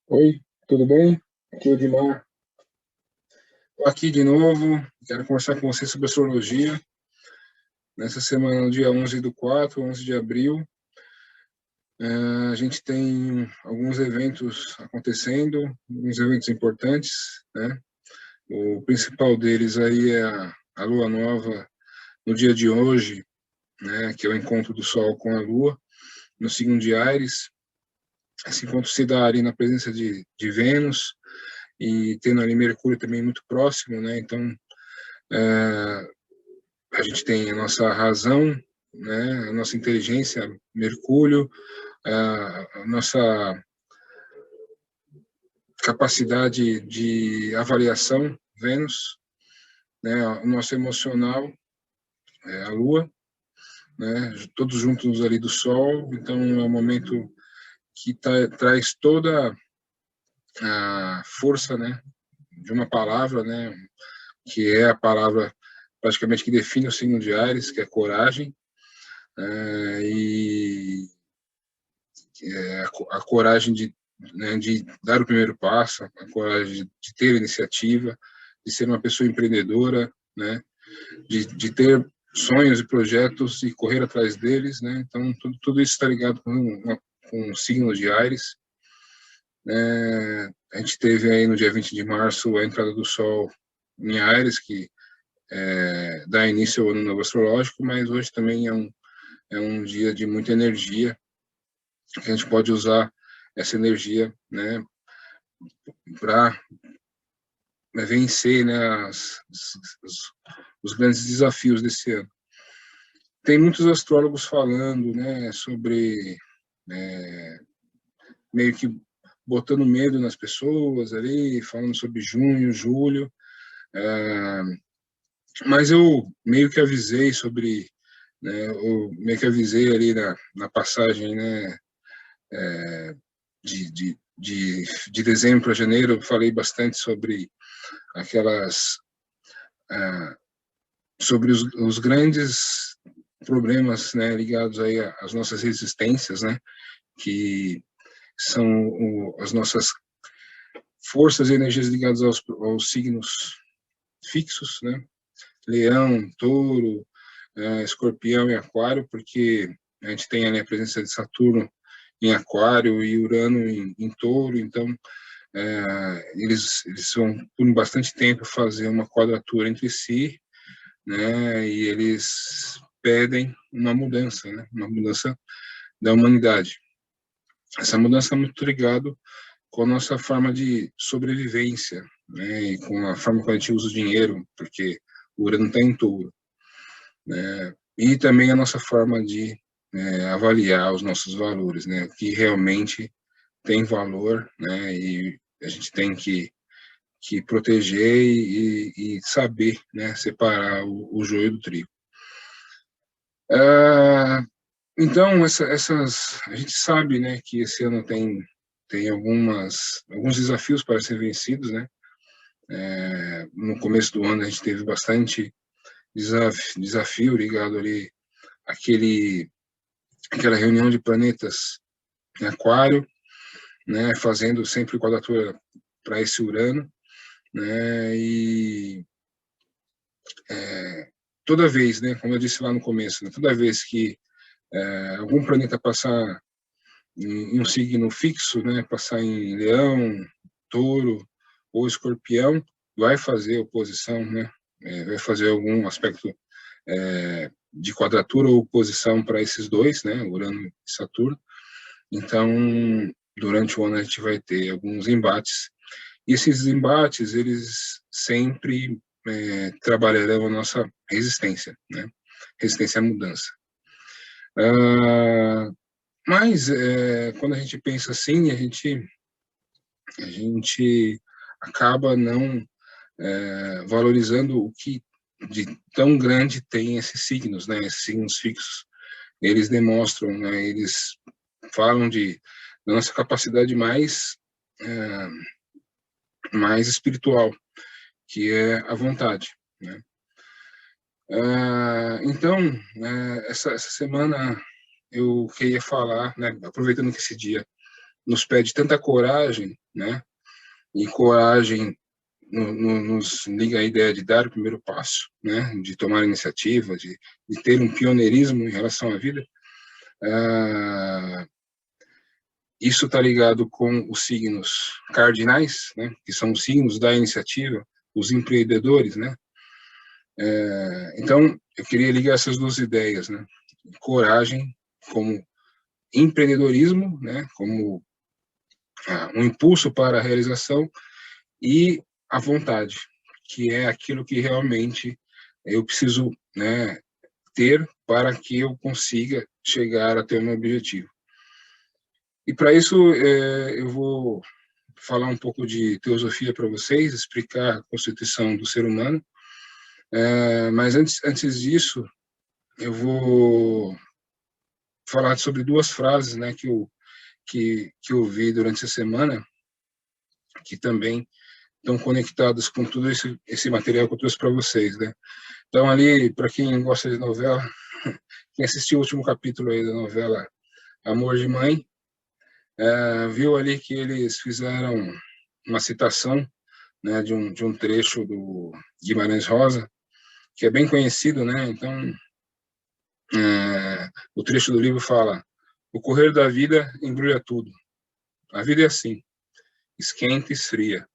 Oi, tudo bem? Aqui é o Edmar. Estou aqui de novo, quero conversar com você sobre astrologia. Nessa semana, no dia 11/4, 11 de abril, a gente tem alguns eventos acontecendo, alguns eventos importantes, né? O principal deles aí é a Lua Nova no dia de hoje, né? Que é o encontro do Sol com a Lua, no signo de Áries. Esse encontro se dá ali na presença de Vênus e tendo ali Mercúrio também muito próximo, né? Então, é, a gente tem a nossa razão, né, a nossa inteligência, Mercúrio, a nossa capacidade de avaliação, Vênus, né, o nosso emocional, a Lua, né, todos juntos ali do Sol. Então é um momento que traz toda a força, né, de uma palavra, né, que é a palavra praticamente que define o signo de Áries, que é coragem, e a coragem de, né, de dar o primeiro passo, a coragem de ter iniciativa, de ser uma pessoa empreendedora, né, de ter sonhos e projetos e correr atrás deles, né. Então tudo isso está ligado com o signo de Áries. A gente teve aí no dia 20 de março a entrada do Sol em Áries, que dá início ao ano novo astrológico, mas hoje também é um dia de muita energia, que a gente pode usar essa energia, né, para vencer, né, os grandes desafios desse ano. Tem muitos astrólogos falando, né, sobre meio que botando medo nas pessoas ali, falando sobre junho, julho, mas eu meio que avisei sobre, né, eu meio que avisei ali na passagem, né, de dezembro para janeiro, eu falei bastante sobre aquelas sobre os grandes problemas, né, ligados aí às nossas resistências, né, que são as nossas forças e energias ligadas aos signos fixos, né, Leão, Touro, Escorpião e Aquário, porque a gente tem ali a presença de Saturno em Aquário e Urano em Touro, então eles vão por bastante tempo fazer uma quadratura entre si, né, e eles pedem uma mudança, né, uma mudança da humanidade. Essa mudança é muito ligado com a nossa forma de sobrevivência, né, e com a forma como a gente usa o dinheiro, porque o Urano está em Touro, né, e também a nossa forma de avaliar os nossos valores, né, o que realmente tem valor, né, e a gente tem que proteger e saber, né, separar o joio do trigo. Então, a gente sabe, né, que esse ano tem alguns desafios para ser vencidos, né. No começo do ano a gente teve bastante desafio ligado ali aquela reunião de planetas em Aquário, né, fazendo sempre quadratura para esse Urano, né, e toda vez, né, como eu disse lá no começo, né, toda vez que algum planeta passar em um signo fixo, né, passar em Leão, Touro ou Escorpião, vai fazer oposição, né, vai fazer algum aspecto de quadratura ou oposição para esses dois, né, Urano e Saturno. Então, durante o ano a gente vai ter alguns embates. E esses embates, eles sempre trabalharão a nossa resistência, né, resistência à mudança. Mas quando a gente pensa assim, a gente acaba não valorizando o que de tão grande tem esses signos, né? Esses signos fixos. Eles demonstram, né? Eles falam da nossa capacidade mais espiritual, que é a vontade, né? Então, essa semana eu queria falar, né? Aproveitando que esse dia nos pede tanta coragem, né? E coragem nos liga a ideia de dar o primeiro passo, né? De tomar iniciativa, de ter um pioneirismo em relação à vida. Isso está ligado com os signos cardinais, né? Que são os signos da iniciativa, os empreendedores, né? Então, eu queria ligar essas duas ideias, né? Coragem como empreendedorismo, né? Como um impulso para a realização, e a vontade, que é aquilo que realmente eu preciso, né, ter para que eu consiga chegar até o meu objetivo. E para isso eu vou falar um pouco de teosofia para vocês, explicar a constituição do ser humano, mas antes disso, eu vou falar sobre duas frases, né, que eu vi durante essa semana, que também estão conectados com tudo esse material que eu trouxe para vocês, né? Então, ali, para quem gosta de novela, quem assistiu o último capítulo aí da novela Amor de Mãe, viu ali que eles fizeram uma citação, né, de um trecho do Guimarães Rosa, que é bem conhecido, né? Então, o trecho do livro fala: o correr da vida embrulha tudo. A vida é assim, esquenta e esfria,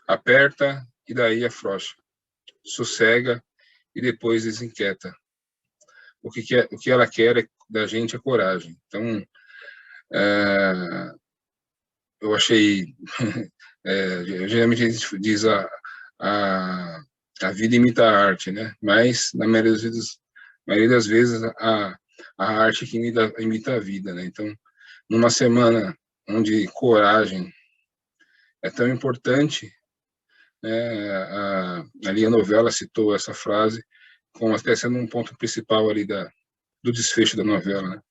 aperta e daí afrouxa, sossega e depois desinquieta. O que ela quer da gente é coragem. Então, eu achei, geralmente a gente diz a vida imita a arte, né? Mas, na maioria das vezes, a arte que imita a vida, né? Então, numa semana onde coragem é tão importante, né? Ali a novela citou essa frase como até sendo um ponto principal ali do desfecho da novela, né?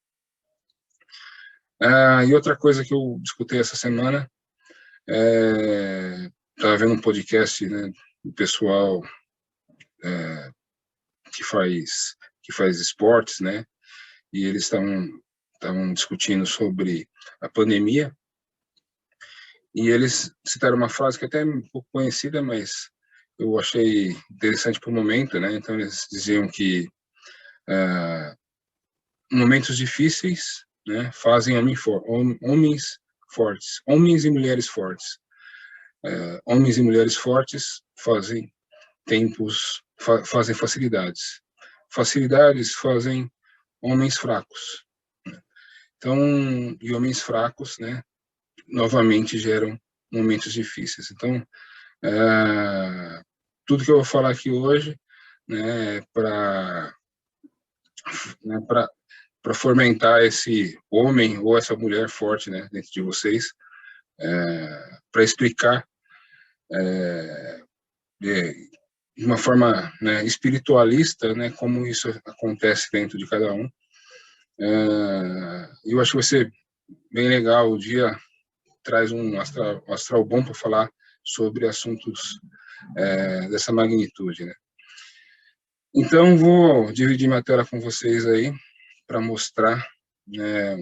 E outra coisa que eu discutei essa semana, estava vendo um podcast, né, do pessoal que faz esportes, né, e eles estavam discutindo sobre a pandemia, e eles citaram uma frase que até é um pouco conhecida, mas eu achei interessante para o momento, né? Então eles diziam que momentos difíceis, né, fazem homens fortes, homens e mulheres fortes. Homens e mulheres fortes fazem fazem facilidades. Facilidades fazem homens fracos. Então, e homens fracos, né, novamente geram momentos difíceis. Então, tudo que eu vou falar aqui hoje, né, para fomentar esse homem ou essa mulher forte, né, dentro de vocês, para explicar de uma forma, né, espiritualista, né, como isso acontece dentro de cada um. Eu acho que vai ser bem legal. O dia traz um astral bom para falar sobre assuntos dessa magnitude, né? Então, vou dividir minha tela com vocês aí para mostrar, né,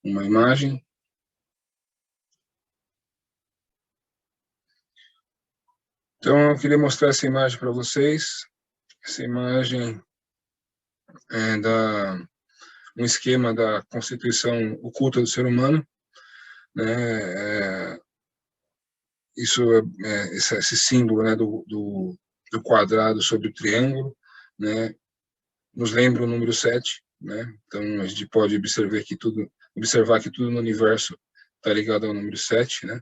uma imagem. Então, eu queria mostrar essa imagem para vocês. Essa imagem um esquema da constituição oculta do ser humano, né? Esse símbolo, né, do quadrado sobre o triângulo, né, nos lembra o número 7, né? Então a gente pode observar que tudo no universo está ligado ao número 7, né?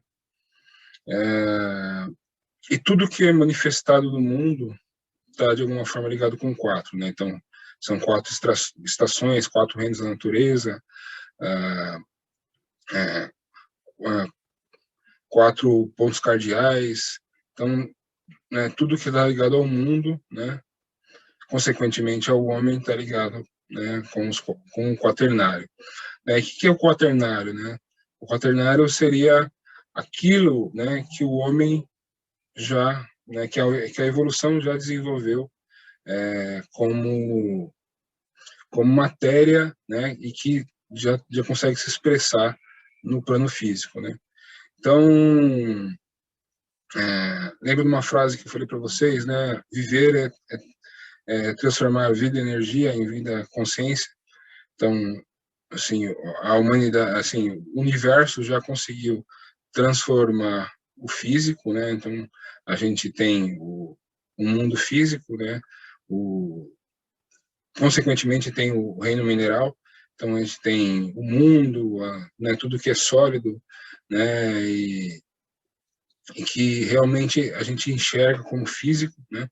E tudo que é manifestado no mundo está de alguma forma ligado com 4, né? Então são 4 estações, 4 reinos da natureza, 4 pontos cardeais. Então, né, tudo que está ligado ao mundo, né, consequentemente ao homem está ligado, né, com o quaternário. O que é o quaternário, né? O quaternário seria aquilo, né, que o homem já, né, que a evolução já desenvolveu como matéria, né, e que já consegue se expressar no plano físico, né? Então, lembra de uma frase que eu falei para vocês, né? Viver é transformar a vida em energia, em vida consciência. Então, assim, a humanidade, assim, o universo já conseguiu transformar o físico, né? Então, a gente tem o mundo físico, né? Consequentemente, tem o reino mineral. Então, a gente tem o mundo, né? Tudo que é sólido, né? E que realmente a gente enxerga como físico, né?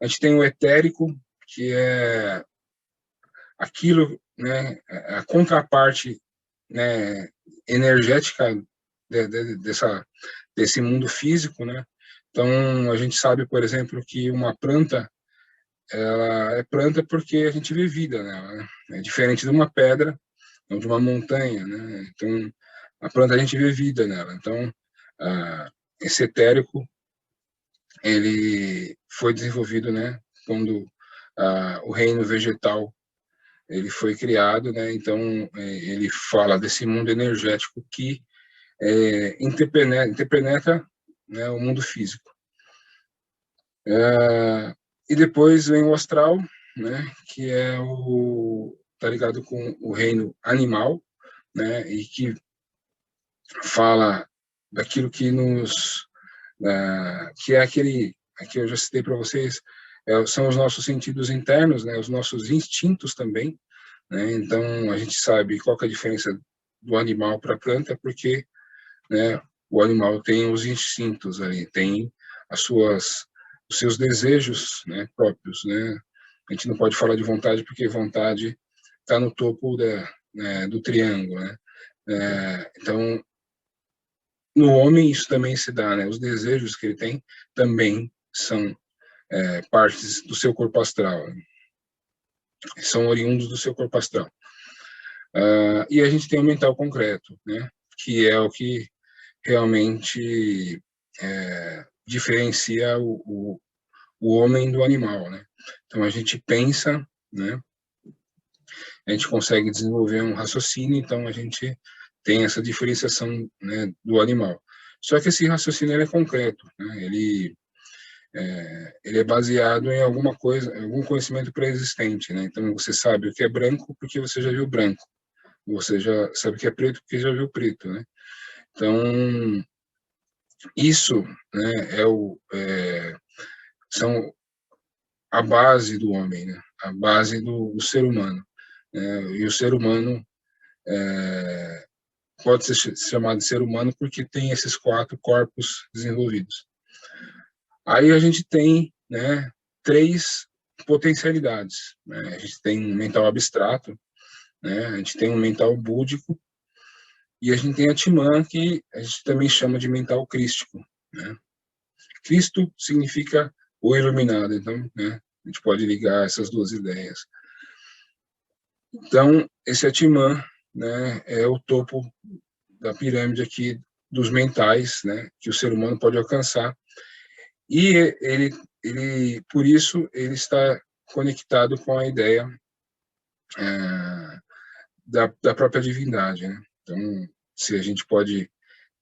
A gente tem o etérico, que é aquilo, né, a contraparte, né, energética desse mundo físico, né? Então, a gente sabe, por exemplo, que uma planta, ela é planta porque a gente vê vida nela, né? É diferente de uma pedra ou de uma montanha, né? Então, a planta a gente vê vida nela. Então, esse etérico, ele foi desenvolvido, né, quando o reino vegetal ele foi criado, né? Então ele fala desse mundo energético que interpenetra, né, o mundo físico. E depois vem o astral, né? Que é tá ligado com o reino animal, né? E que fala daquilo que que é aquele que eu já citei para vocês, são os nossos sentidos internos, né? Os nossos instintos também, né? Então, a gente sabe qual que é a diferença do animal para a planta, porque, né, o animal tem os instintos ali, tem os seus desejos, né, próprios, né? A gente não pode falar de vontade, porque vontade está no topo né, do triângulo, né? Então, no homem isso também se dá, né? Os desejos que ele tem também são partes do seu corpo astral, né? São oriundos do seu corpo astral. E a gente tem o mental concreto, né? Que é o que realmente diferencia o homem do animal, né? Então a gente pensa, né? A gente consegue desenvolver um raciocínio, então a gente tem essa diferenciação, né, do animal. Só que esse raciocínio é concreto, né? Ele é baseado em alguma coisa, em algum conhecimento pré-existente, né? Então você sabe o que é branco porque você já viu branco, você já sabe o que é preto porque já viu preto, né? Então isso, né, são a base do homem, né? A base do ser humano, né? E o ser humano pode ser chamado de ser humano porque tem esses 4 corpos desenvolvidos. Aí a gente tem, né, 3 potencialidades, né? A gente tem um mental abstrato, né? A gente tem um mental búdico e a gente tem a Atman, que a gente também chama de mental crístico, né? Cristo significa o iluminado, então, né, a gente pode ligar essas duas ideias. Então, esse Atman, né, é o topo da pirâmide aqui dos mentais, né, que o ser humano pode alcançar. E por isso, ele está conectado com a ideia da própria divindade, né? Então, se a gente pode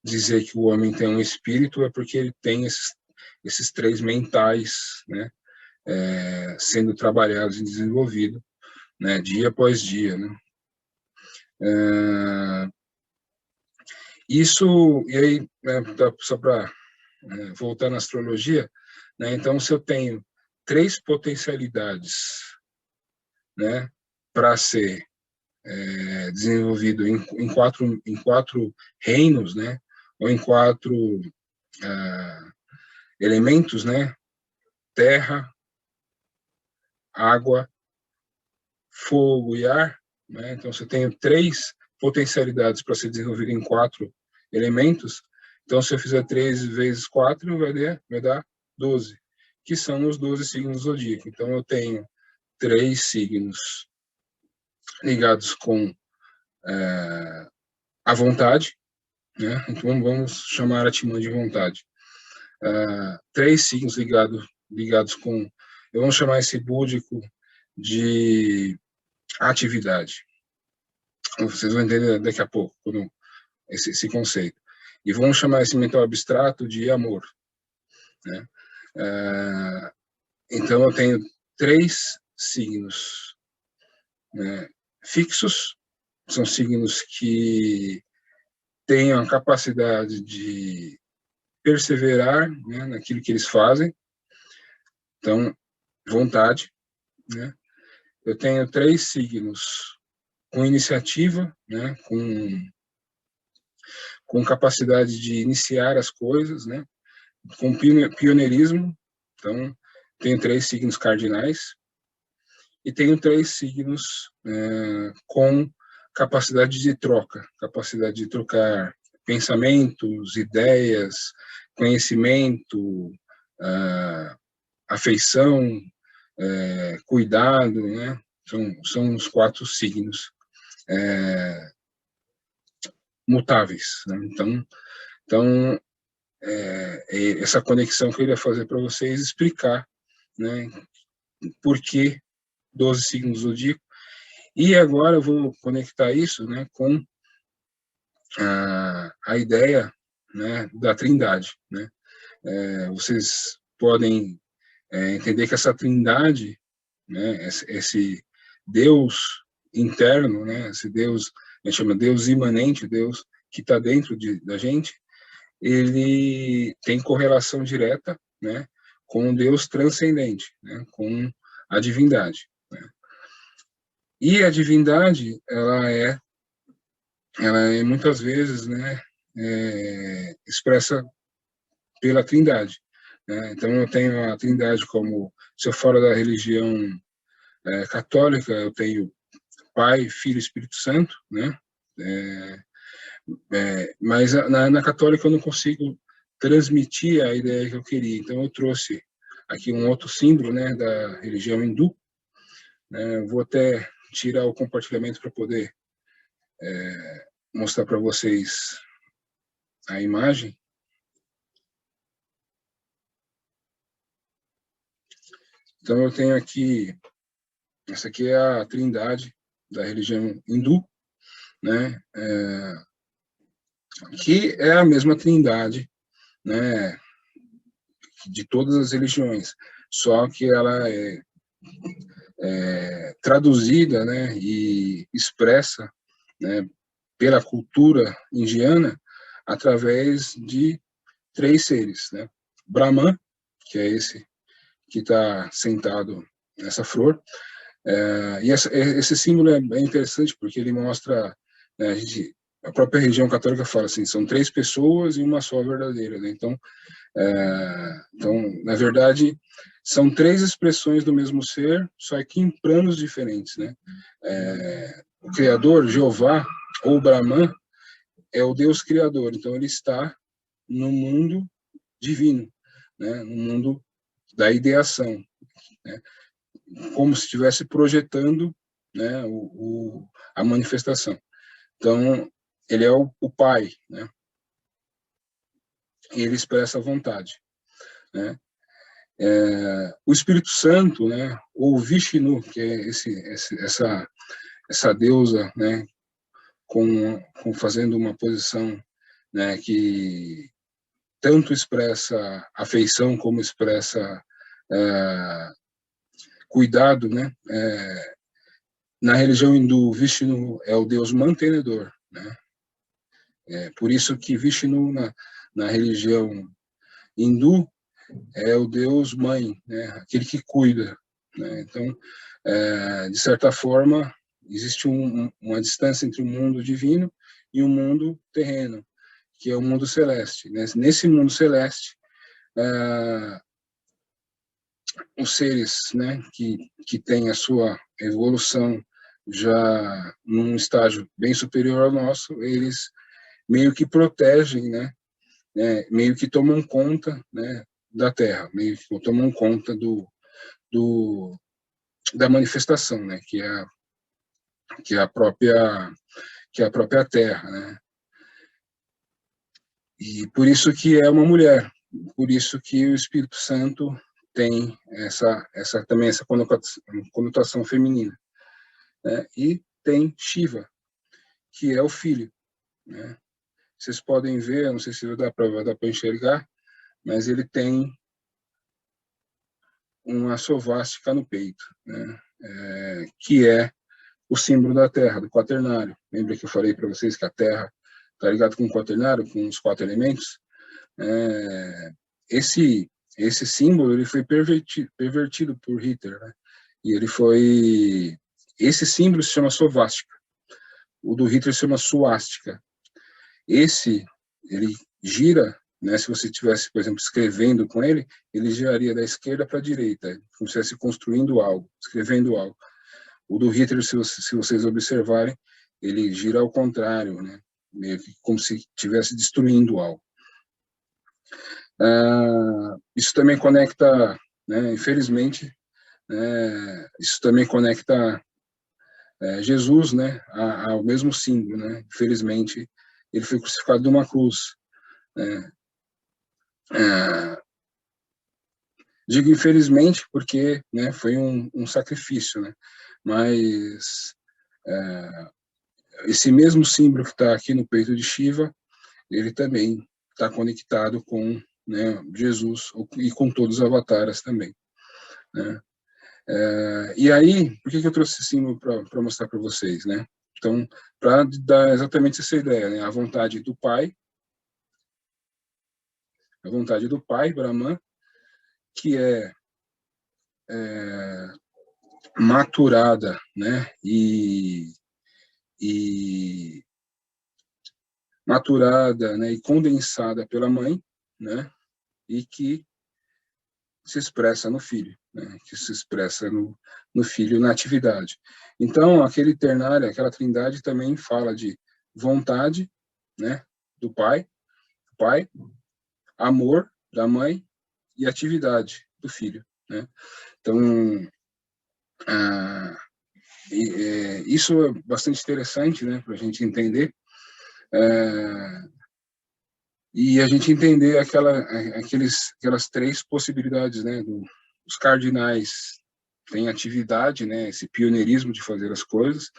dizer que o homem tem um espírito, é porque ele tem esses 3 mentais, né, sendo trabalhados e desenvolvidos, né, dia após dia, né? Isso, e aí, né, só para voltar na astrologia, né, então, se eu tenho 3 potencialidades, né, para ser desenvolvido em quatro reinos, né, ou em 4 elementos, né, terra, água, fogo e ar, né? Então, se eu tenho 3 potencialidades para ser desenvolvido em 4 elementos, então, se eu fizer 3 vezes 4, vai dar 12, que são os 12 signos do zodíaco. Então, eu tenho 3 signos ligados com a vontade, né? Então, vamos chamar a Atman de vontade. 3 signos ligados com, vamos chamar esse búdico de atividade. Vocês vão entender daqui a pouco, quando esse conceito. E vamos chamar esse mental abstrato de amor, né? Então, eu tenho 3 signos, né, fixos, são signos que têm a capacidade de perseverar, né, naquilo que eles fazem. Então, vontade, né? Eu tenho 3 signos com iniciativa, né, com capacidade de iniciar as coisas, né, com pioneirismo. Então, tenho 3 signos cardinais e tenho 3 signos com capacidade de trocar pensamentos, ideias, conhecimento, afeição, cuidado, né? São os 4 signos mutáveis, né? Então essa conexão que eu queria fazer para vocês, explicar, né, por que 12 signos do zodíaco. E agora eu vou conectar isso, né, com a ideia, né, da Trindade, né? Vocês podem entender que essa Trindade, né, esse Deus interno, né, esse Deus, a gente chama Deus imanente, Deus que está dentro da gente, ele tem correlação direta, né, com o Deus transcendente, né, com a divindade, né? E a divindade, ela é muitas vezes, né, expressa pela Trindade, né? Então eu tenho a Trindade como, se eu falo da religião católica, eu tenho Pai, Filho e Espírito Santo, né? Mas na católica eu não consigo transmitir a ideia que eu queria. Então eu trouxe aqui um outro símbolo, né, da religião hindu, né? Vou até tirar o compartilhamento para poder mostrar para vocês a imagem. Então eu tenho aqui, essa aqui é a Trindade da religião hindu, né? Que é a mesma Trindade, né, de todas as religiões, só que ela é traduzida, né, e expressa, né, pela cultura indiana através de 3 seres, né? Brahman, que é esse que está sentado nessa flor, e esse símbolo é bem interessante porque ele mostra, né, a própria religião católica fala assim, são 3 pessoas e uma só verdadeira, né? Então, na verdade, são 3 expressões do mesmo ser, só que em planos diferentes, né? O Criador, Jeová, ou Brahman, é o Deus Criador, então ele está no mundo divino, né? No mundo da ideação, né? Como se estivesse projetando, né, a manifestação. Então, ele é o Pai, né? E ele expressa a vontade, né? O Espírito Santo, né, ou Vishnu, que é essa deusa, né, fazendo uma posição, né, que tanto expressa afeição como expressa cuidado, né? Na religião hindu, Vishnu é o deus mantenedor, né? Por isso que Vishnu na religião hindu é o deus mãe, né? Aquele que cuida, né? Então, de certa forma, existe uma distância entre o mundo divino e o mundo terreno, que é o mundo celeste, né? Nesse mundo celeste, os seres, né, que têm a sua evolução já num estágio bem superior ao nosso, eles meio que protegem, né, meio que tomam conta, né, da Terra, meio que tomam conta da manifestação, né, que é a própria Terra, né. E por isso que é uma mulher, por isso que o Espírito Santo tem também essa conotação feminina, né? E tem Shiva, que é o filho, né? vocês podem ver, eu não sei se vai dar para enxergar, mas ele tem uma svástica no peito, né? Que é o símbolo da Terra, do quaternário. Lembra que eu falei para vocês que a Terra está ligada com o quaternário, com os 4 elementos? Esse símbolo ele foi pervertido por Hitler, né? E ele foi... Esse símbolo se chama svástica. O do Hitler se chama suástica. Ele gira, né? Se você estivesse, por exemplo, escrevendo com ele giraria da esquerda para a direita, como se estivesse construindo algo, escrevendo algo. O do Hitler, se vocês observarem, ele gira ao contrário, né? Meio que como se estivesse destruindo algo. Isso também conecta, né? Infelizmente, isso também conecta Jesus, né? Ao mesmo símbolo, né? Infelizmente, ele foi crucificado numa cruz, né? Digo infelizmente porque, né, foi um sacrifício, né? Mas esse mesmo símbolo que está aqui no peito de Shiva, ele também está conectado com, né, Jesus e com todos os avatares também, né? E aí, por que eu trouxe esse símbolo para mostrar para vocês, né? Então, para dar exatamente essa ideia, né? A vontade do Pai, Brahman, que é maturada, né? E maturada, né, e condensada pela mãe, né, e que se expressa no filho, né, que se expressa no filho na atividade. Então, aquele ternário, aquela trindade também fala de vontade, né, do pai, amor da mãe e atividade do filho, né. Então, isso é bastante interessante, né, para a gente entender, e a gente entender aquelas 3 possibilidades, né, os cardinais têm atividade, né, esse pioneirismo de fazer as coisas,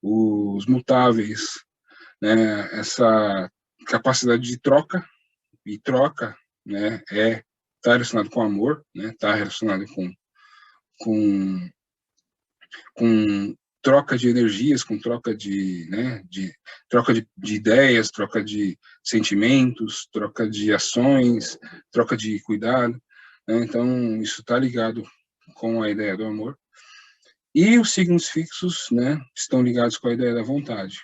os mutáveis, né, essa capacidade de troca, e troca, né, está relacionado com amor, né, está relacionado com, com troca de energias, com troca troca de ideias, troca de sentimentos, troca de ações, troca de cuidado, né? Então isso está ligado com a ideia do amor. E os signos fixos, né, estão ligados com a ideia da vontade,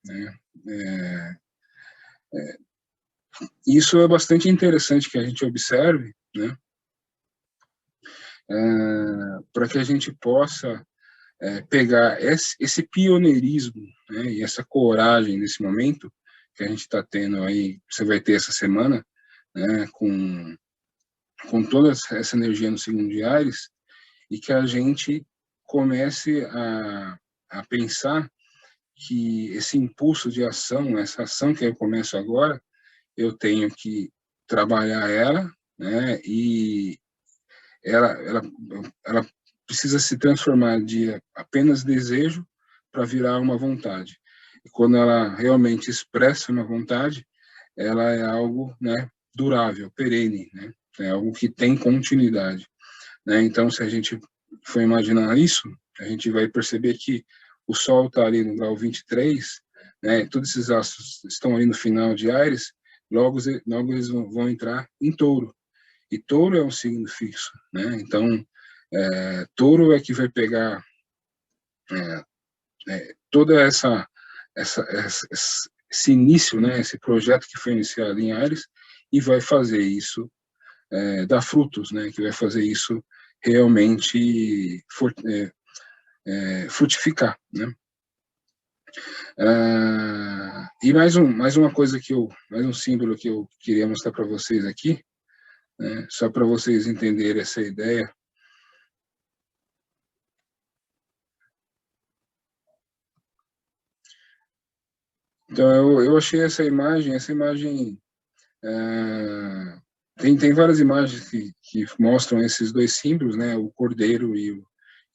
né? Isso é bastante interessante que a gente observe, né, para que a gente possa pegar esse pioneirismo, né, e essa coragem nesse momento que a gente está tendo aí, você vai ter essa semana, né, com toda essa energia no segundo de Ares, e que a gente comece a pensar que esse impulso de ação, essa ação que eu começo agora, eu tenho que trabalhar ela, né, e ela precisa se transformar de apenas desejo para virar uma vontade. E quando ela realmente expressa uma vontade, ela é algo, né, durável, perene, né? É algo que tem continuidade, né? Então, se a gente for imaginar isso, a gente vai perceber que o Sol está ali no grau 23, né? Todos esses astros estão ali no final de Áries, logo eles vão entrar em Touro. E Touro é um signo fixo, né? Então, Touro é que vai pegar toda esse início, né? Esse projeto que foi iniciado em Ares e vai fazer isso dar frutos, né? Que vai fazer isso realmente frutificar, né? E mais uma coisa mais um símbolo que eu queria mostrar para vocês aqui, né? Só para vocês entenderem essa ideia. Então, eu achei essa imagem tem várias imagens que mostram esses 2 símbolos, né, o cordeiro e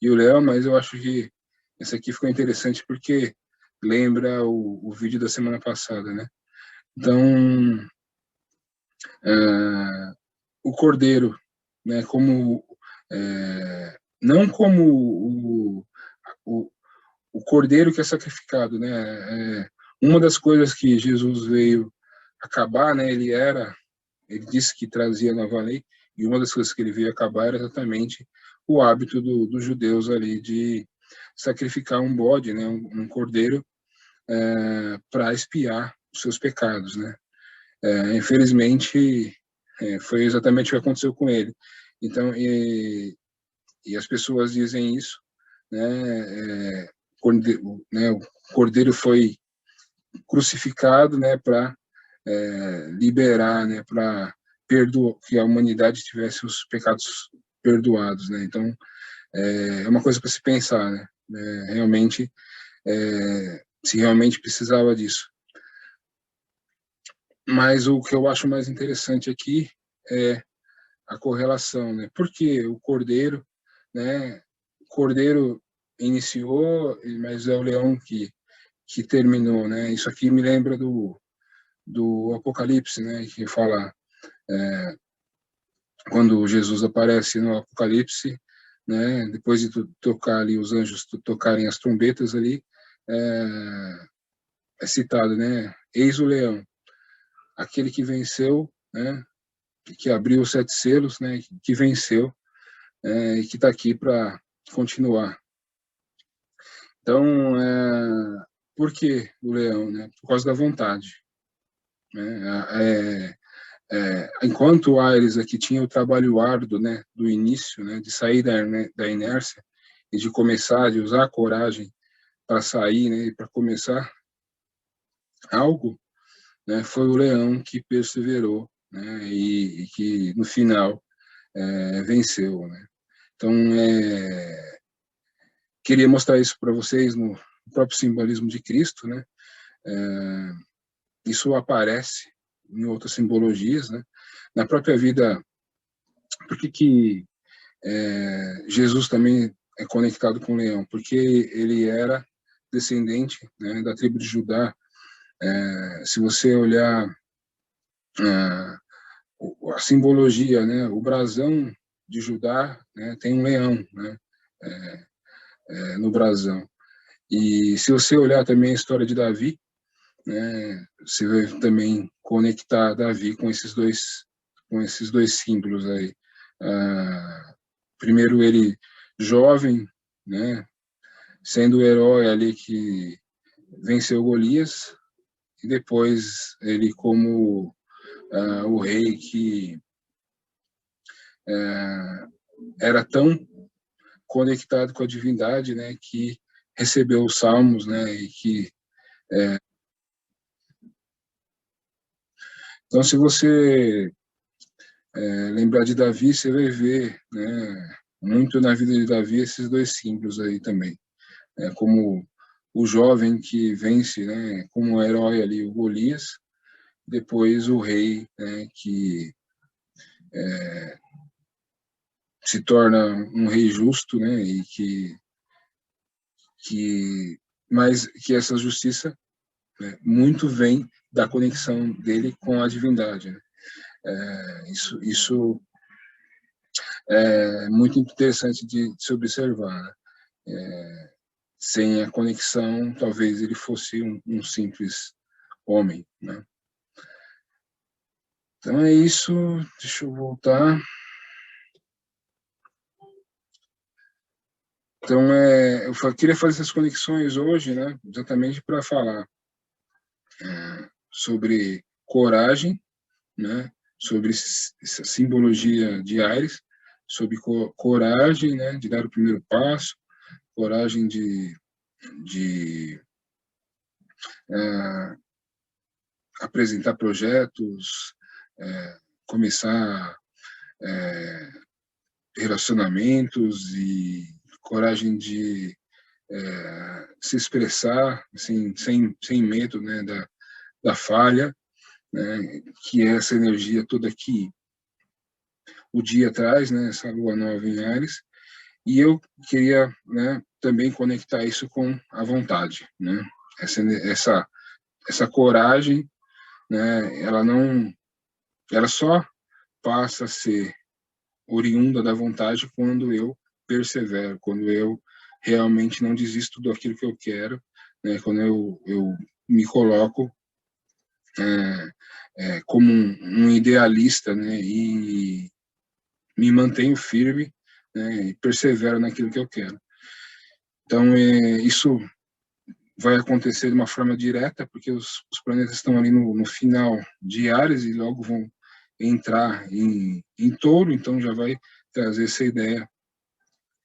o leão, mas eu acho que essa aqui ficou interessante porque lembra o vídeo da semana passada, né? Então, o cordeiro, né, como não como o cordeiro que é sacrificado, né? Uma das coisas que Jesus veio acabar, né? Ele disse que trazia a nova lei, e uma das coisas que ele veio acabar era exatamente o hábito dos judeus ali de sacrificar um bode, né? Um cordeiro para expiar os seus pecados, né? Infelizmente, foi exatamente o que aconteceu com ele. Então, e as pessoas dizem isso, né? O cordeiro foi crucificado, né, para liberar, né, para perdoar, que a humanidade tivesse os pecados perdoados, né? Então é uma coisa para se pensar, né? Realmente, se realmente precisava disso. Mas o que eu acho mais interessante aqui é a correlação, né? Porque o cordeiro, né? O cordeiro iniciou, mas é o leão que terminou, né? Isso aqui me lembra do Apocalipse, né? Que fala quando Jesus aparece no Apocalipse, né? Depois de tocar ali os anjos tocarem as trombetas ali, é citado, né? Eis o leão, aquele que venceu, né? Que abriu os 7 selos, né? Que venceu e que está aqui para continuar. Então, por que o leão, né? Por causa da vontade. Né? Enquanto o Aires aqui tinha o trabalho árduo, né, do início, né, de sair da inércia e de começar, de usar a coragem para sair, né, e para começar algo, né, foi o leão que perseverou, né, e que no final venceu, né. Então, queria mostrar isso para vocês no próprio simbolismo de Cristo, né. Isso aparece em outras simbologias, né. Na própria vida, por que Jesus também é conectado com o leão? Porque ele era descendente, né, da tribo de Judá. Se você olhar a simbologia, né, o brasão de Judá, né, tem um leão, né, no brasão. E se você olhar também a história de Davi, né, você vai também conectar Davi com esses dois símbolos aí. Primeiro ele jovem, né, sendo o herói ali que venceu Golias, e depois ele como o rei que era tão conectado com a divindade, né, que recebeu os salmos, né, e que então se você lembrar de Davi, você vai ver, né, muito na vida de Davi esses dois símbolos aí também, como o jovem que vence, né, como herói ali o Golias, depois o rei, né, que se torna um rei justo, né, e mas que essa justiça, né, muito vem da conexão dele com a divindade, né? Isso é muito interessante de se observar, né? Sem a conexão, talvez ele fosse um simples homem, né? Então é isso, deixa eu voltar. Então, eu queria fazer essas conexões hoje, né, exatamente para falar sobre coragem, né, sobre essa simbologia de Ares, sobre coragem, né, de dar o primeiro passo, coragem de apresentar projetos, começar relacionamentos e coragem de se expressar assim, sem medo, né, da falha, né, que é essa energia toda que o dia traz, né, essa lua nova em Ares, e eu queria, né, também conectar isso com a vontade, né, essa coragem né, ela só passa a ser oriunda da vontade quando eu persevero, quando eu realmente não desisto daquilo que eu quero, né, quando eu me coloco como um idealista, né, e me mantenho firme, né, e persevero naquilo que eu quero. Então, isso vai acontecer de uma forma direta, porque os planetas estão ali no final de Áries e logo vão entrar em Touro, então já vai trazer essa ideia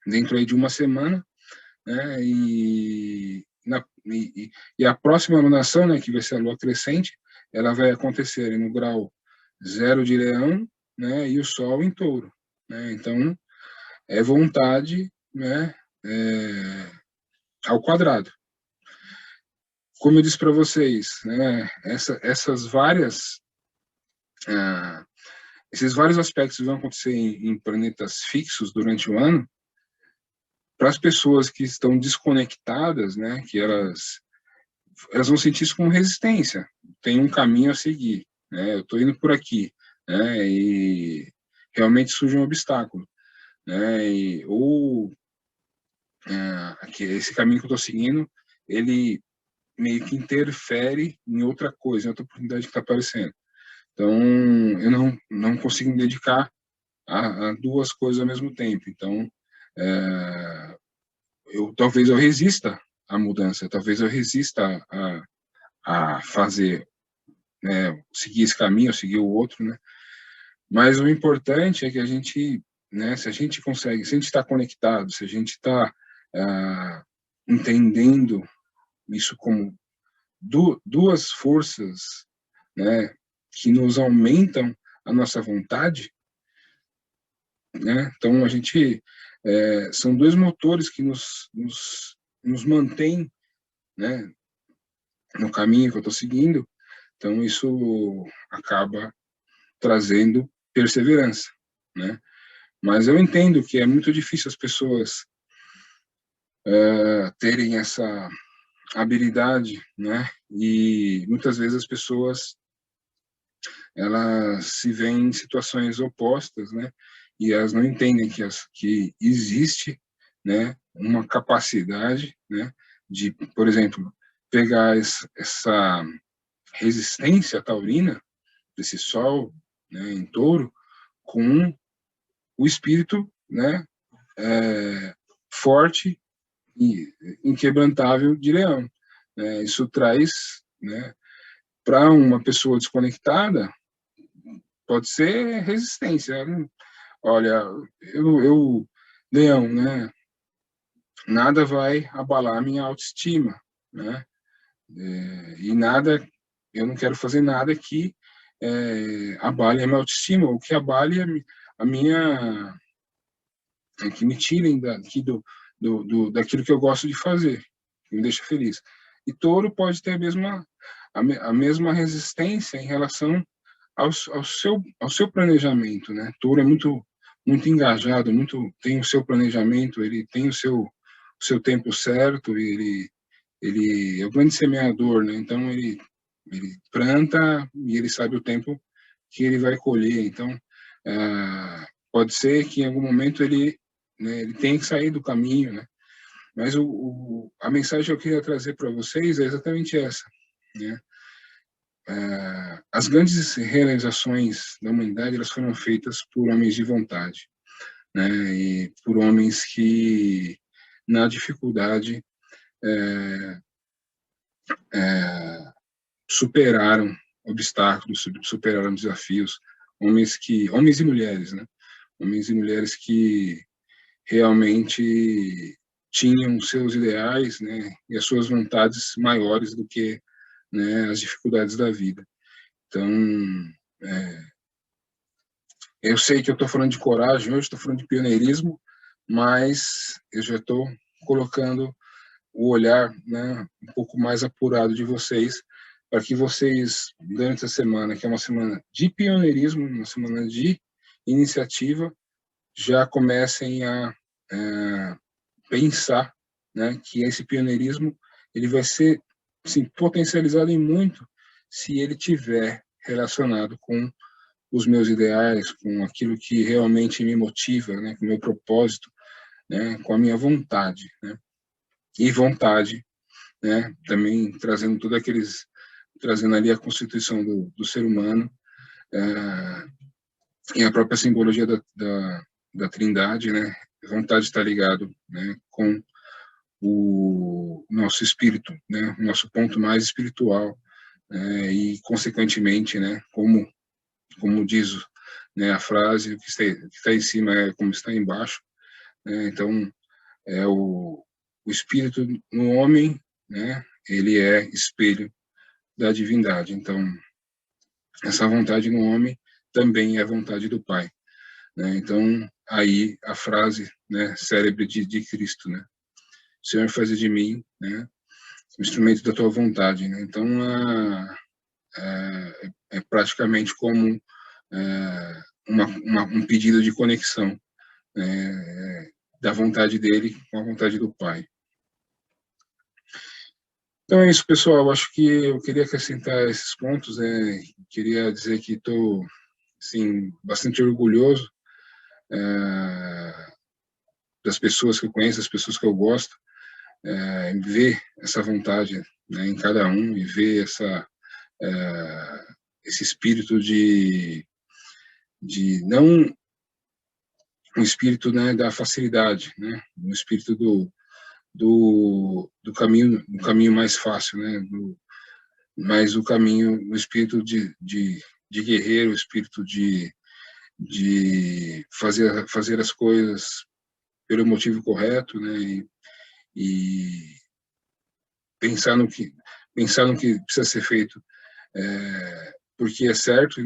dentro aí de uma semana, né? E a próxima lunação, né, que vai ser a lua crescente, ela vai acontecer ali no grau 0 de Leão, né, e o Sol em Touro, né? Então, é vontade, né, ao quadrado. Como eu disse para vocês, né, esses vários aspectos vão acontecer em planetas fixos durante o ano. Para as pessoas que estão desconectadas, né, que elas vão sentir isso como resistência. Tem um caminho a seguir, né? Eu estou indo por aqui, né? E realmente surge um obstáculo, né? Que esse caminho que eu estou seguindo, ele meio que interfere em outra coisa, em outra oportunidade que está aparecendo. Então, eu não consigo me dedicar a duas coisas ao mesmo tempo. Então, talvez eu resista à mudança, talvez eu resista a fazer, né, seguir esse caminho, seguir o outro, né? Mas o importante é que a gente, né, se a gente consegue, se a gente está conectado, se a gente está entendendo isso como duas forças, né, que nos aumentam a nossa vontade, né? Então a gente são dois motores que nos mantém, né, no caminho que eu estou seguindo. Então isso acaba trazendo perseverança, né? Mas eu entendo que é muito difícil as pessoas terem essa habilidade, né? E muitas vezes as pessoas elas se veem em situações opostas, né? E elas não entendem que existe, né, uma capacidade, né, de, por exemplo, pegar essa resistência taurina desse Sol, né, em Touro, com o espírito, né, forte e inquebrantável de Leão. Isso traz, né, para uma pessoa desconectada, pode ser resistência. Olha, Leão, né, nada vai abalar minha autoestima, né, e nada, eu não quero fazer nada que abale a minha autoestima, ou que abale a minha, que me tirem daquilo que eu gosto de fazer, que me deixa feliz. E Touro pode ter a mesma resistência em relação ao seu planejamento, né? Touro é muito engajado, tem o seu planejamento, ele tem o seu tempo certo, ele é o grande semeador, né? Então ele planta e ele sabe o tempo que ele vai colher. Então pode ser que em algum momento né, ele tenha que sair do caminho, né? Mas a mensagem que eu queria trazer para vocês é exatamente essa, né? As grandes realizações da humanidade elas foram feitas por homens de vontade, né? E por homens que na dificuldade superaram obstáculos, superaram desafios, homens e mulheres, né? Homens e mulheres que realmente tinham seus ideais, né, e as suas vontades maiores do que, né, as dificuldades da vida. Então, eu sei que eu estou falando de coragem hoje, estou falando de pioneirismo, mas eu já estou colocando o olhar, né, um pouco mais apurado de vocês, para que vocês, durante a semana, que é uma semana de pioneirismo, uma semana de iniciativa, já comecem a pensar, né, que esse pioneirismo ele vai ser assim, potencializado em muito se ele tiver relacionado com os meus ideais, com aquilo que realmente me motiva, né, com o meu propósito, né, com a minha vontade, né, e vontade, né, também trazendo trazendo ali a constituição do ser humano, e a própria simbologia da Trindade, né, vontade está ligado, né, com o nosso espírito, né, o nosso ponto mais espiritual, e consequentemente, né, como diz, né, a frase, o que está em cima é como está embaixo, né, então é o espírito no homem, né, ele é espelho da divindade, então essa vontade no homem também é vontade do Pai, né, então aí a frase, né, célebre de Cristo, né, Senhor, faze de mim, né, o instrumento da tua vontade, né, então é praticamente como um pedido de conexão, né, da vontade dele com a vontade do Pai. Então é isso, pessoal. Acho que eu queria acrescentar esses pontos, né? Queria dizer que estou, assim, bastante orgulhoso das pessoas que eu conheço, das pessoas que eu gosto, em ver essa vontade, né, em cada um e ver esse espírito de não um espírito, né, da facilidade, né, um espírito do caminho mais fácil, né, mas o caminho, o espírito de guerreiro, o espírito de fazer as coisas pelo motivo correto, né, e pensar no que precisa ser feito, porque é certo e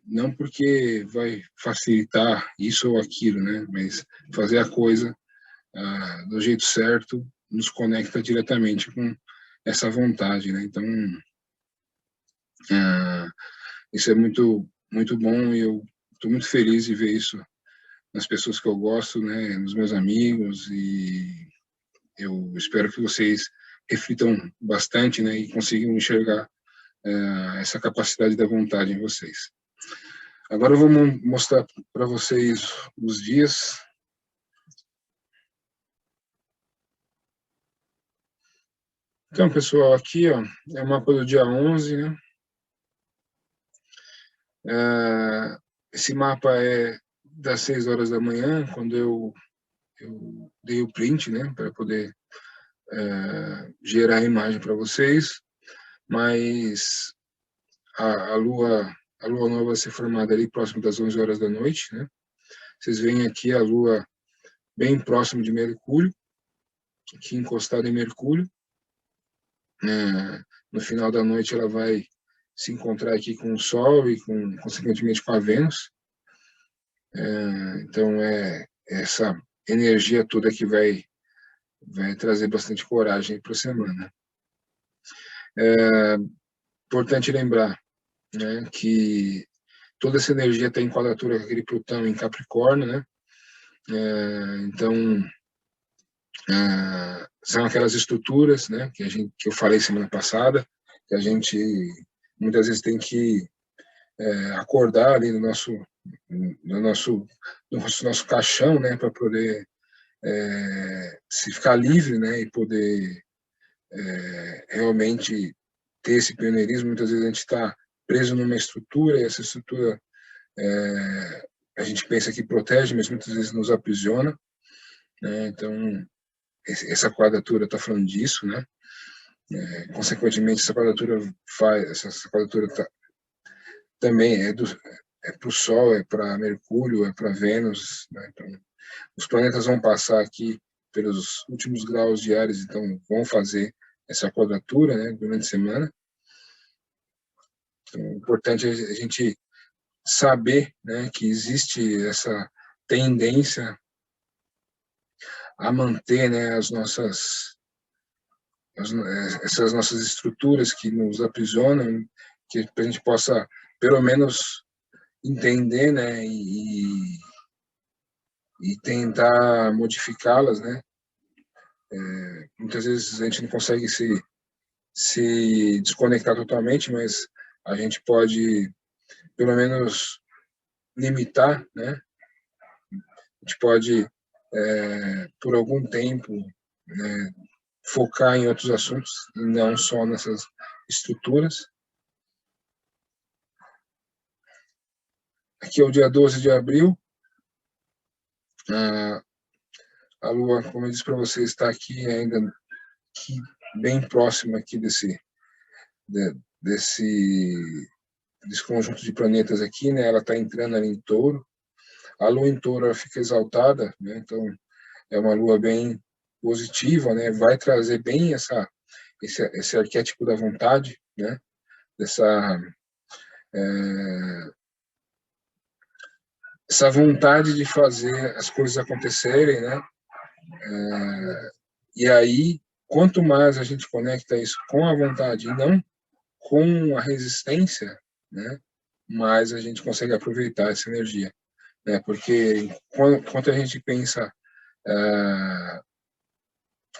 não porque vai facilitar isso ou aquilo, né, mas fazer a coisa do jeito certo nos conecta diretamente com essa vontade, né? Então, isso é muito bom e eu estou muito feliz de ver isso nas pessoas que eu gosto, né? Nos meus amigos, e eu espero que vocês reflitam bastante, né? E consigam enxergar essa capacidade da vontade em vocês. Agora eu vou mostrar para vocês os dias. Então, pessoal, aqui ó, é o mapa do dia 11, né? Esse mapa é das 6 horas da manhã, quando eu dei o print, né, para poder gerar a imagem para vocês, mas a lua nova vai ser formada ali próximo das 11 horas da noite, né? Vocês veem aqui a lua bem próximo de Mercúrio, aqui encostada em Mercúrio. No final da noite ela vai se encontrar aqui com o Sol e consequentemente com a Vênus. Então é essa energia toda que vai trazer bastante coragem para a semana. Importante lembrar, né, que toda essa energia está em quadratura com aquele Plutão em Capricórnio, né? Então são aquelas estruturas, né, que eu falei semana passada, que a gente muitas vezes tem que acordar ali no nosso caixão, né, para poder se ficar livre, né, e poder realmente ter esse pioneirismo. Muitas vezes a gente está preso numa estrutura, e essa estrutura a gente pensa que protege, mas muitas vezes nos aprisiona, né? Então essa quadratura está falando disso, né? Consequentemente essa quadratura também é para o Sol, é para Mercúrio, é para Vênus, né? Então os planetas vão passar aqui pelos últimos graus de Áries, então vão fazer essa quadratura, né, durante a semana. Então, é importante a gente saber, né, que existe essa tendência a manter, né, essas nossas estruturas que nos aprisionam, que a gente possa pelo menos entender, né, e tentar modificá-las, né. Muitas vezes a gente não consegue se se desconectar totalmente, mas a gente pode, pelo menos, limitar, né? A gente pode, por algum tempo, né, focar em outros assuntos, e não só nessas estruturas. Aqui é o dia 12 de abril. A Lua, como eu disse para vocês, está aqui ainda aqui, bem próxima aqui desse conjunto de planetas aqui, né? Ela está entrando ali em Touro. A Lua em Touro ela fica exaltada, né? Então é uma Lua bem positiva, né? Vai trazer bem esse arquétipo da vontade, né? Dessa essa vontade de fazer as coisas acontecerem, né? E aí, quanto mais a gente conecta isso com a vontade e não com a resistência, né? Mais a gente consegue aproveitar essa energia, né? Porque quando a gente pensa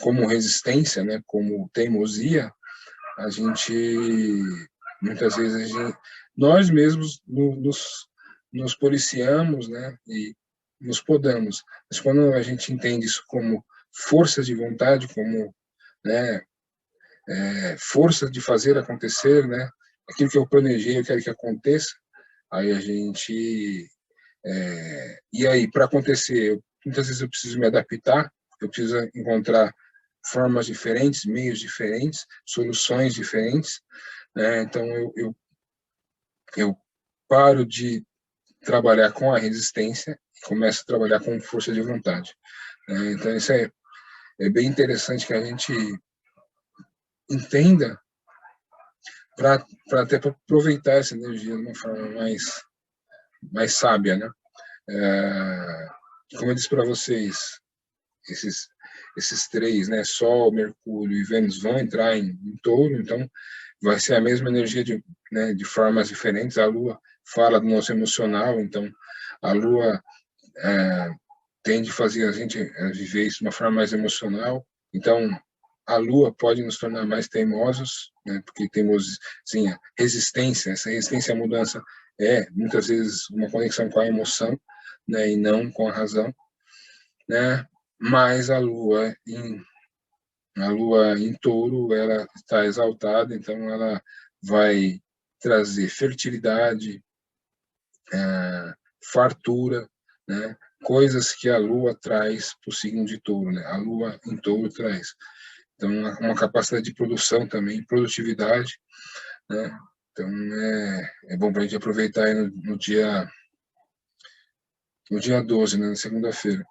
como resistência, né? Como teimosia, a gente muitas vezes nós mesmos nos policiamos, né? E nos podamos. Mas quando a gente entende isso como força de vontade, como, né, força de fazer acontecer, né? Aquilo que eu planejei, eu quero que aconteça. Aí a gente e aí para acontecer, muitas vezes eu preciso me adaptar, eu preciso encontrar formas diferentes, meios diferentes, soluções diferentes, né? Então eu paro de trabalhar com a resistência e começo a trabalhar com força de vontade, né? Então isso é bem interessante que a gente entenda para até pra aproveitar essa energia de uma forma mais sábia, né? Como eu disse para vocês, esses esses três, né, Sol, Mercúrio e Vênus vão entrar em Touro, então vai ser a mesma energia né, de formas diferentes. A Lua fala do nosso emocional, então a Lua tende a fazer a gente viver isso de uma forma mais emocional. Então a Lua pode nos tornar mais teimosos, né, porque teimosia, resistência, essa resistência à mudança é muitas vezes uma conexão com a emoção, né, e não com a razão, né? Mas a Lua em Touro, ela está exaltada, então ela vai trazer fertilidade, fartura, né? Coisas que a Lua traz para o signo de Touro, né? A Lua em Touro traz. Então, uma capacidade de produção também, produtividade, né? Então, é bom para a gente aproveitar aí no dia 12, né? Na segunda-feira.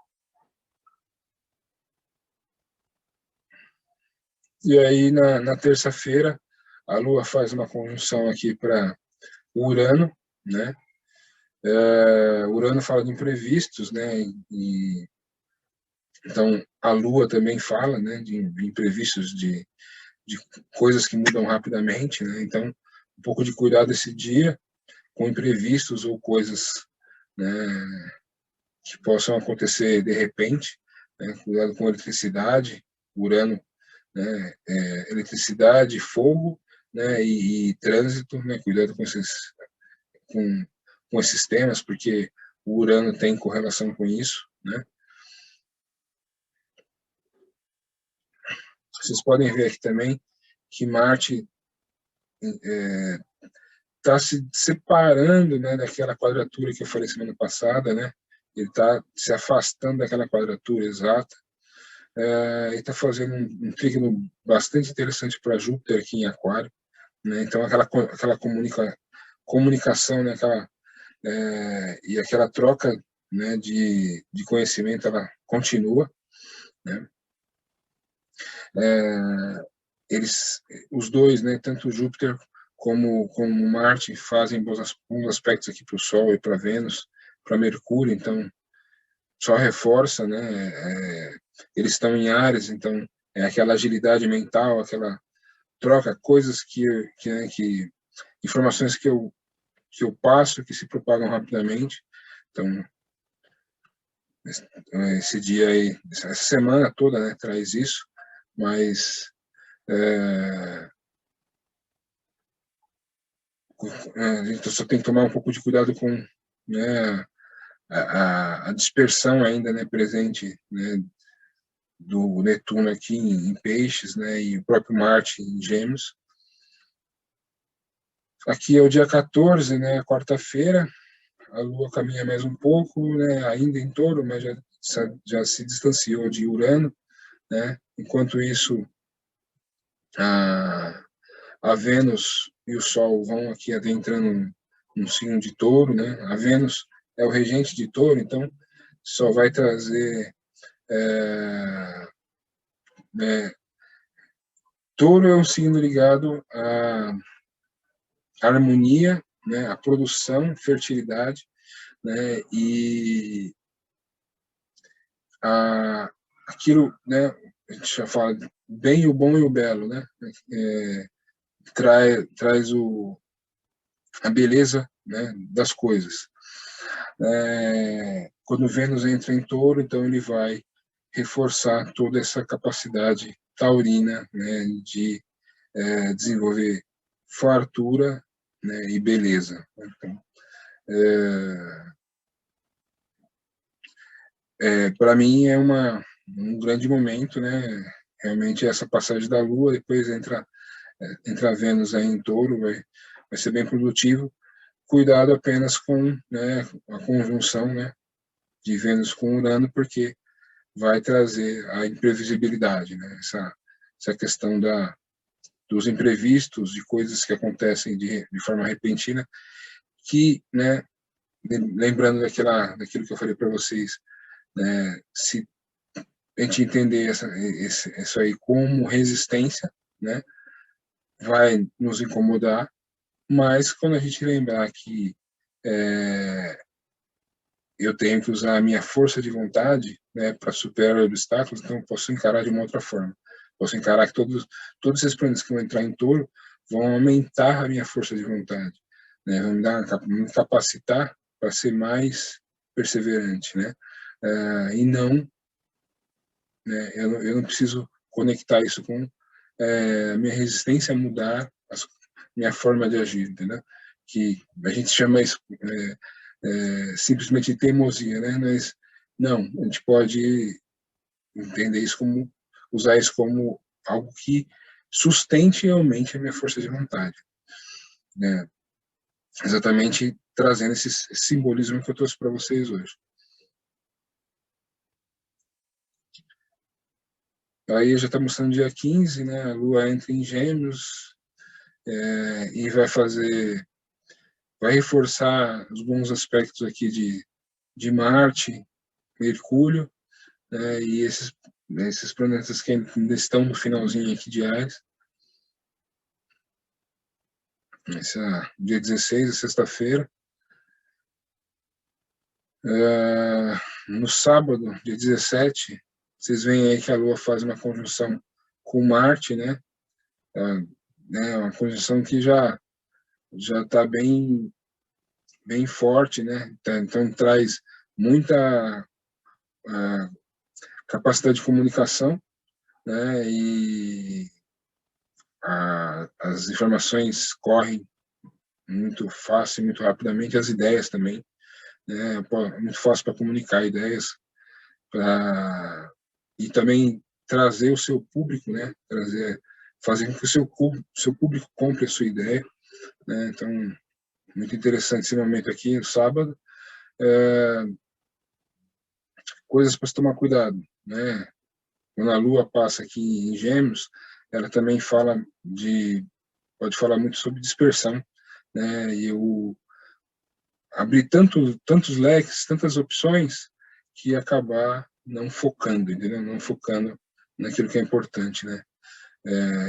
E aí, na terça-feira, a Lua faz uma conjunção aqui para Urano, né? Urano fala de imprevistos, né? Então, a Lua também fala, né? De imprevistos, de coisas que mudam rapidamente, né? Então, um pouco de cuidado esse dia com imprevistos ou coisas, né? Que possam acontecer de repente, né? Cuidado com eletricidade, Urano, né? Eletricidade, fogo, né? E trânsito, né? Cuidado com, com esses temas, porque o Urano tem correlação com isso, né? Vocês podem ver aqui também que Marte está se separando, né, daquela quadratura que eu falei semana passada, né? Ele está se afastando daquela quadratura exata. E está fazendo um trígono bastante interessante para Júpiter aqui em Aquário, né? Então aquela comunicação, né, e aquela troca, né, de conhecimento, ela continua, né? Eles, os dois, né, tanto Júpiter como Marte fazem bons aspectos aqui para o Sol e para Vênus, para Mercúrio, então só reforça, né? Eles estão em Áries, então é aquela agilidade mental, aquela troca, coisas que informações que eu passo que se propagam rapidamente. Então esse dia aí, essa semana toda, né, traz isso, mas a gente só tem que tomar um pouco de cuidado com, né, a dispersão ainda, né, presente, né, do Netuno aqui em Peixes, né, e o próprio Marte em Gêmeos. Aqui é o dia 14, né, quarta-feira, a Lua caminha mais um pouco, né, ainda em Touro, mas já se distanciou de Urano, né, enquanto isso a Vênus e o Sol vão aqui adentrando um signo de Touro, né, a Vênus é o regente de Touro, então só vai trazer né, Touro é um signo ligado à harmonia, né, à produção, fertilidade, né, e aquilo, né, a gente já fala bem, o bom e o belo, né, traz a beleza, né, das coisas. Quando Vênus entra em Touro, então ele vai reforçar toda essa capacidade taurina, né, de desenvolver fartura, né, e beleza. Então, para mim é um grande momento, né? Realmente essa passagem da Lua, depois entra Vênus aí em Touro, vai ser bem produtivo. Cuidado apenas com, né, a conjunção, né, de Vênus com Urano, porque vai trazer a imprevisibilidade, né? Essa questão dos imprevistos, de coisas que acontecem de forma repentina, que, né, lembrando daquilo que eu falei para vocês, né, se a gente entender isso aí como resistência, né, vai nos incomodar, mas quando a gente lembrar que eu tenho que usar a minha força de vontade, né, para superar obstáculos, então eu posso encarar de uma outra forma. Posso encarar que todos esses planetas que vão entrar em Touro vão aumentar a minha força de vontade, né, vão me capacitar para ser mais perseverante, né, e não, né, eu não preciso conectar isso com a minha resistência a mudar minha forma de agir, entendeu? Que a gente chama isso simplesmente de teimosia, né? Mas não, a gente pode entender isso como, usar isso como algo que sustente e aumente a minha força de vontade, né? Exatamente trazendo esse simbolismo que eu trouxe para vocês hoje. Aí já está mostrando dia 15, né? A Lua entra em Gêmeos e vai reforçar os bons aspectos aqui de Marte, Mercúrio, né? E esses planetas que ainda estão no finalzinho aqui de Ares. Esse é dia 16, sexta-feira. No sábado, dia 17, vocês veem aí que a Lua faz uma conjunção com Marte, né? Uma conjunção que já está bem forte, né? Então traz muita capacidade de comunicação, né? E as informações correm muito fácil, muito rapidamente, as ideias também, né? É muito fácil para comunicar ideias, e também trazer o seu público, né? Fazer com que o seu público compre a sua ideia, né? Então, muito interessante esse momento aqui, no sábado. Coisas para se tomar cuidado, né? Quando a Lua passa aqui em Gêmeos, ela também pode falar muito sobre dispersão, né? E eu abrir tantos leques, tantas opções, que acabar não focando, entendeu? Não focando naquilo que é importante, né?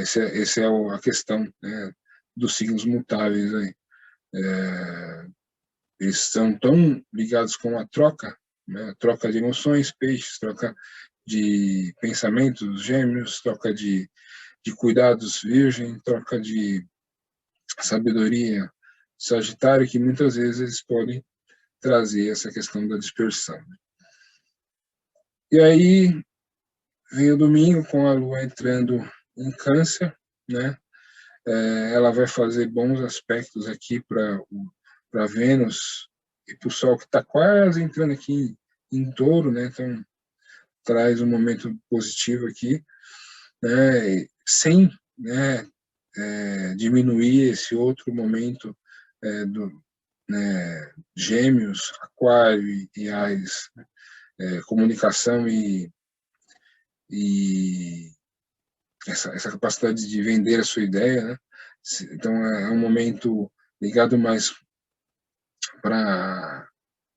Essa é a questão, né, dos signos mutáveis aí. Eles são tão ligados com a troca, né? Troca de emoções, peixes, troca de pensamentos, gêmeos, troca de cuidados, virgem, troca de sabedoria, sagitário, que muitas vezes eles podem trazer essa questão da dispersão. E aí vem o domingo com a Lua entrando em Câncer, né? ela vai fazer bons aspectos aqui para Vênus e para o Sol, que está quase entrando aqui em Touro, né? Então, traz um momento positivo aqui, né? Sem, né, diminuir esse outro momento do, né, Gêmeos, Aquário e Áries, comunicação e essa capacidade de vender a sua ideia, né? Então é um momento ligado mais para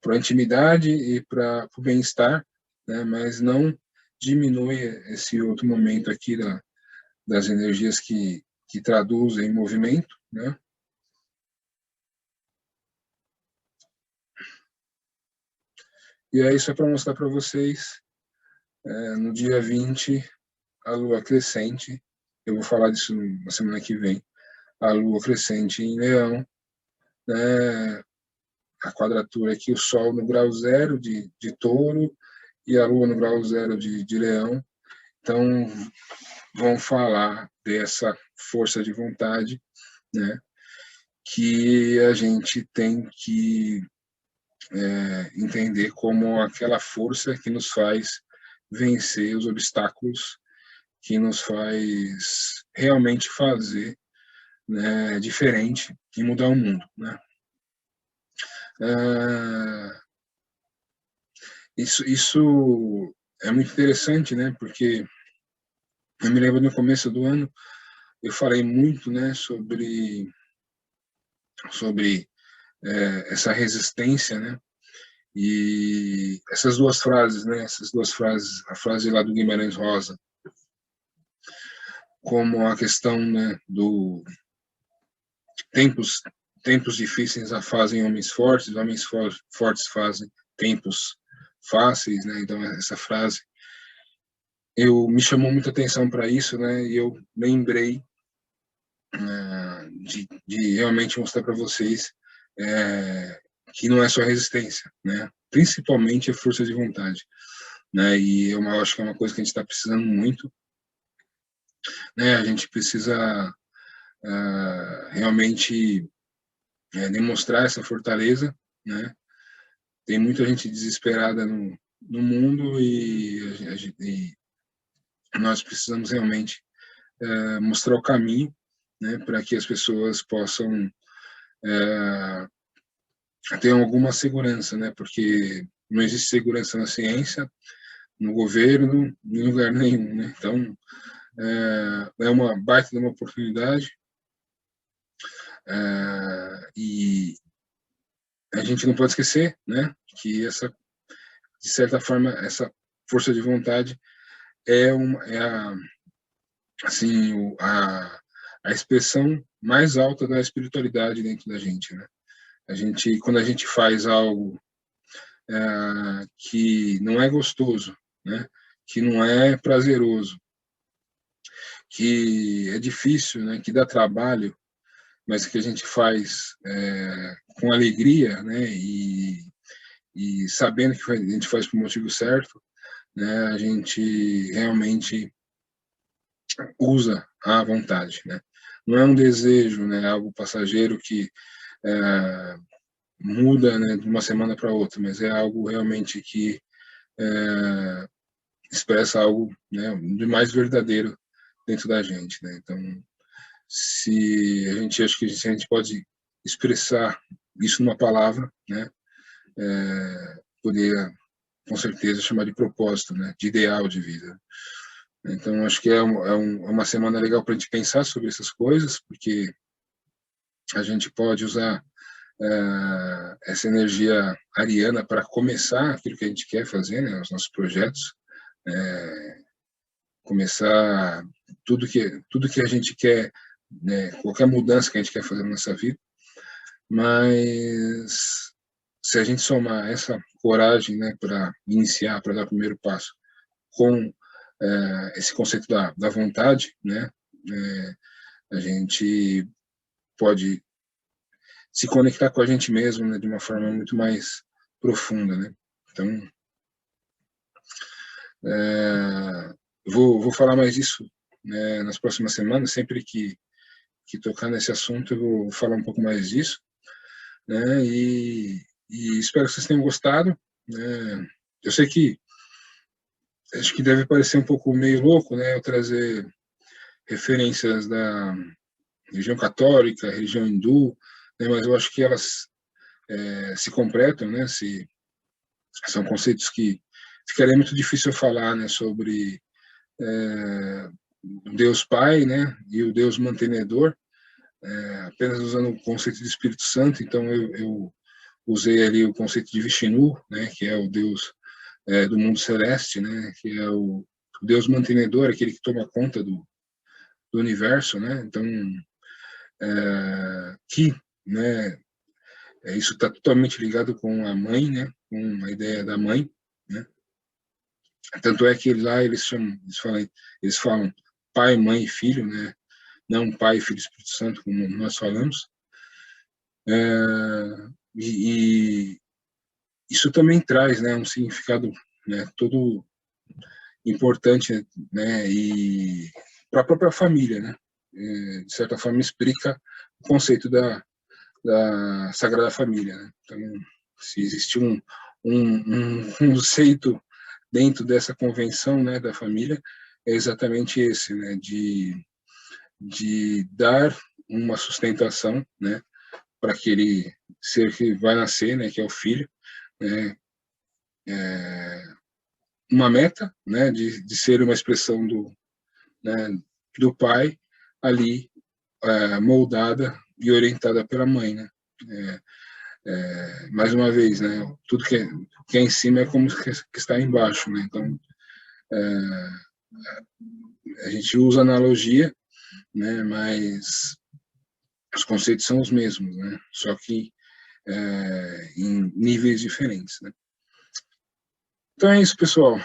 a intimidade e para o bem-estar, né? Mas não diminui esse outro momento aqui das energias que traduzem movimento, né? E aí, só para mostrar para vocês, no dia 20, a lua crescente, eu vou falar disso na semana que vem, a lua crescente em Leão, né, a quadratura aqui, o Sol no grau zero de Touro e a lua no grau zero de Leão. Então, vão falar dessa força de vontade, né, que a gente tem que entender como aquela força que nos faz vencer os obstáculos, que nos faz realmente fazer, né, diferente e mudar o mundo, né? Isso é muito interessante, né? Porque eu me lembro no começo do ano eu falei muito, né, sobre essa resistência, né? E essas duas frases, né? Essas duas frases, a frase lá do Guimarães Rosa, como a questão, né, do tempos tempos difíceis fazem homens fortes fazem tempos fáceis, né? Então essa frase eu me chamou muita atenção para isso, né? E eu lembrei de realmente mostrar para vocês que não é só resistência, né? Principalmente a força de vontade, né? E eu acho que é uma coisa que a gente está precisando muito, né? A gente precisa realmente demonstrar essa fortaleza, né? Tem muita gente desesperada no mundo e nós precisamos realmente mostrar o caminho, né, para que as pessoas possam ter alguma segurança, né, porque não existe segurança na ciência, no governo, em lugar nenhum, né? Então é uma baita de uma oportunidade e a gente não pode esquecer, né, que de certa forma, essa força de vontade é assim, a expressão mais alta da espiritualidade dentro da gente, né? Quando a gente faz algo que não é gostoso, né? Que não é prazeroso, que é difícil, né? Que dá trabalho, mas que a gente faz com alegria, né? E sabendo que a gente faz por motivo certo, né? A gente realmente usa à vontade, né? Não é um desejo, né? Algo passageiro que muda, né, de uma semana para outra, mas é algo realmente que expressa algo, né, de mais verdadeiro dentro da gente, né? Então, se a gente acha que a gente pode expressar isso numa palavra, né, poderia com certeza chamar de propósito, né, de ideal de vida. Então, acho que é uma semana legal para a gente pensar sobre essas coisas, porque a gente pode usar essa energia ariana para começar aquilo que a gente quer fazer, né, os nossos projetos, começar tudo que a gente quer, né, qualquer mudança que a gente quer fazer na nossa vida, mas se a gente somar essa coragem, né, para iniciar, para dar o primeiro passo, com esse conceito da vontade, né, a gente pode se conectar com a gente mesmo, né, de uma forma muito mais profunda, né? Então, vou falar mais disso, né, nas próximas semanas, sempre que que tocar nesse assunto, eu vou falar um pouco mais disso, né? E espero que vocês tenham gostado, né? Eu sei que acho que deve parecer um pouco meio louco, né? Eu trazer referências da religião católica, religião hindu, né? Mas eu acho que elas se completam, né? São conceitos que ficaria muito difícil eu falar, né? Sobre o Deus Pai, né? E o Deus mantenedor, apenas usando o conceito de Espírito Santo. Então eu usei ali o conceito de Vishnu, né? Que é o Deus do mundo celeste, né? Que é o Deus mantenedor, aquele que toma conta do universo, né? Então né? Isso está totalmente ligado com a mãe, né? Com a ideia da mãe, né? Tanto é que lá eles falam pai, mãe e filho, né? Não pai, filho e Espírito Santo, como nós falamos. E isso também traz, né? Um significado, né? Todo importante, né? E para a própria família, né? De certa forma explica o conceito da Sagrada Família, né? Então, se existe um conceito dentro dessa convenção, né, da família, é exatamente esse, né, de dar uma sustentação, né, para aquele ser que vai nascer, né, que é o filho, né, uma meta, né, de ser uma expressão né, do pai ali moldada e orientada pela mãe, né. Mais uma vez, né, tudo que é em cima é como que está embaixo, né. Então a gente usa analogia, né, mas os conceitos são os mesmos, né, só que em níveis diferentes, né. Então é isso, pessoal.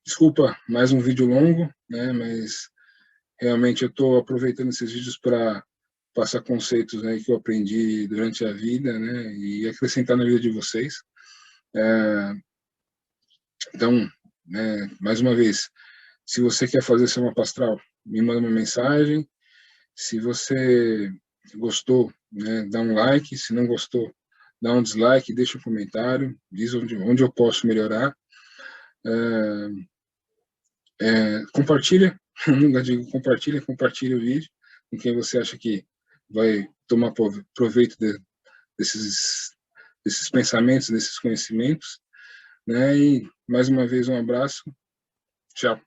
Desculpa mais um vídeo longo, né, mas realmente eu estou aproveitando esses vídeos para passar conceitos, né, que eu aprendi durante a vida, né, e acrescentar na vida de vocês. Então, né, mais uma vez, se você quer fazer seu mapa astral, me manda uma mensagem. Se você gostou, né, dá um like. Se não gostou, dá um dislike, deixa um comentário, diz onde eu posso melhorar. Compartilha, nunca digo compartilha o vídeo com quem você acha que vai tomar proveito desses pensamentos, desses conhecimentos, né? E mais uma vez um abraço, tchau.